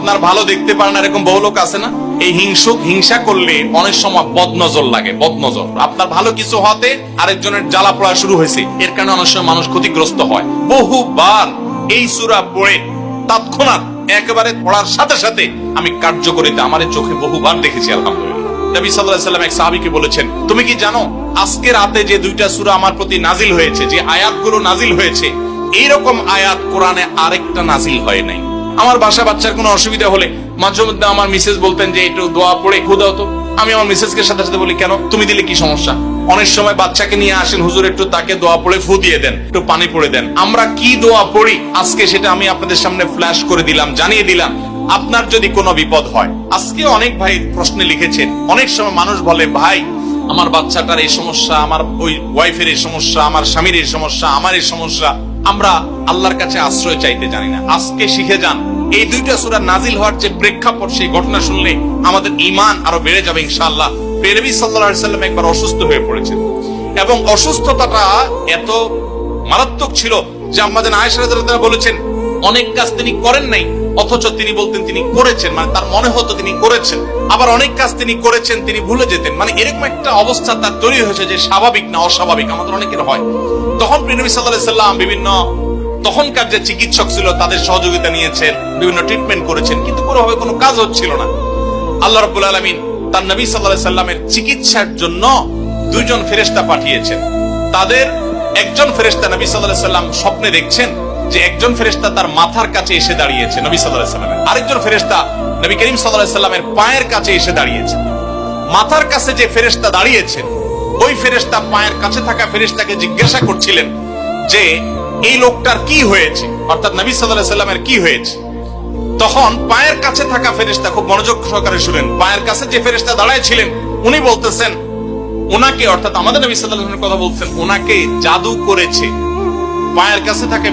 আপনার ভালো দেখতে পারেন এরকম বহু লোক আছে না? এই হিংসা করলে অনেক সময় বদনজর লাগে, বদনজর। আপনার ভালো কিছু হতে আরেকজনের জ্বালা পড়া শুরু হয়েছে, এর কারণে অনেক সময় মানুষ ক্ষতিগ্রস্ত হয়। বহুবার এই সূরা পড়ে তৎক্ষণাৎ একেবারে পড়ার সাথে সাথে আমি কার্যকরিতা আমার চোখে বহুবার দেখেছি, আলহামদুলিল্লাহ। নবী সাল্লাল্লাহু আলাইহি ওয়াসাল্লাম এক সাহাবীকে বলেছেন, তুমি কি জানো আজকে রাতে যে দুইটা সূরা আমার প্রতি নাজিল হয়েছে, যে আয়াতগুলো নাজিল হয়েছে, এইরকম আয়াত কোরআনে আরেকটা নাজিল হয় নাই। আমার বাসা বাচ্চার কোনো অসুবিধা হলে মাঝে মধ্যে আমার মিসেস বলতেন যে একটু দোয়া পড়ে খুদাও তো। আমি আমার মিসেসকে সাথে সাথে বলি, কেন, তুমি দিলে কি সমস্যা? অনেক সময় বাচ্চাকে নিয়ে আসেন, হুজুর একটু তাকে দোয়া পড়ে ফু দিয়ে দেন, একটু পানি পড়ে দেন। আমরা কি দোয়া পড়ি আজকে সেটা আমি আপনাদের সামনে ফ্ল্যাশ করে দিলাম, জানিয়ে দিলাম। আপনার যদি কোনো বিপদ হয়, আজকে অনেক ভাই প্রশ্নে লিখেছেন, অনেক সময় মানুষ বলে, ভাই আমার বাচ্চাটার এই সমস্যা, আমার ওই ওয়াইফের এই সমস্যা, আমার স্বামীর এই সমস্যা, আমার এই সমস্যা। আমরা আল্লাহর কাছে আশ্রয় চাইতে জানি না। আজকে শিখে যান, এই দুইটা সূরা নাজিল হওয়ার যে প্রেক্ষাপট, সেই ঘটনা শুনলে আমাদের ঈমান আরো বেড়ে যাবে ইনশাআল্লাহ। নবী সাল্লাল্লাহু আলাইহি ওয়াসাল্লাম একবার অসুস্থ হয়ে পড়েছেন এবং অসুস্থতাটা এত মারাত্মক ছিল যে আমাদের আয়েশা রাদিয়াল্লাহু আনহা বলেছেন, অনেক কাজ তিনি করেন নাই অথচ তিনি বলতেন তিনি করেছেন, মানে তার মনে হতো তিনি করেছেন। আবার অনেক কাজ তিনি করেছেন তিনি ভুলে যেতেন, মানে এরকম একটা অবস্থা তার তৈরি হয়েছে যে স্বাভাবিক না অস্বাভাবিক, আমাদের অনেকের হয়। তখন নবী সাল্লাল্লাহু আলাইহি ওয়াসাল্লাম বিভিন্ন তখনকার যে চিকিৎসক ছিল তাদের সহযোগিতা নিয়েছেন, বিভিন্ন ট্রিটমেন্ট করেছেন, কিন্তু কোনোভাবে কোনো কাজ হচ্ছিল না। আল্লাহ রাব্বুল আলামিন তার নবী সাল্লাল্লাহু আলাইহি ওয়াসাল্লামের চিকিৎসার জন্য দুইজন ফেরেশতা পাঠিয়েছেন। তাদের একজন ফেরেশতা নবী সাল্লাল্লাহু আলাইহি ওয়াসাল্লাম স্বপ্নে দেখছেন যে একজন ফেরেশতা তার মাথার কাছে এসে দাঁড়িয়েছে নবী সাল্লাল্লাহু আলাইহি ওয়াসাল্লামের, আরেকজন ফেরেশতা নবী করিম সাল্লাল্লাহু আলাইহি ওয়াসাল্লামের পায়ের কাছে এসে দাঁড়িয়েছে। মাথার কাছে যে ফেরেশতা দাঁড়িয়েছেন, ওই ফেরেশতা পায়ের কাছে থাকা ফেরেশতাকে জিজ্ঞাসা করছিলেন যে এই লোকটার কি হয়েছে, অর্থাৎ নবী সাল্লাল্লাহু আলাইহি ওয়াসাল্লামের কি হয়েছে। তখন পায়ের কাছে থাকা ফেরেশতা খুব মনোযোগ সহকারে শুনেন, পায়ের কাছে যে ফেরেশতা দাঁড়ায় ছিলেন উনি বলতেছেন, ওনাকে, অর্থাৎ আমাদের নবী সাল্লাল্লাহু আলাইহি ওয়াসাল্লামের কথা বলছেন, ওনাকে জাদু করেছে। পায়ের কাছে থাকে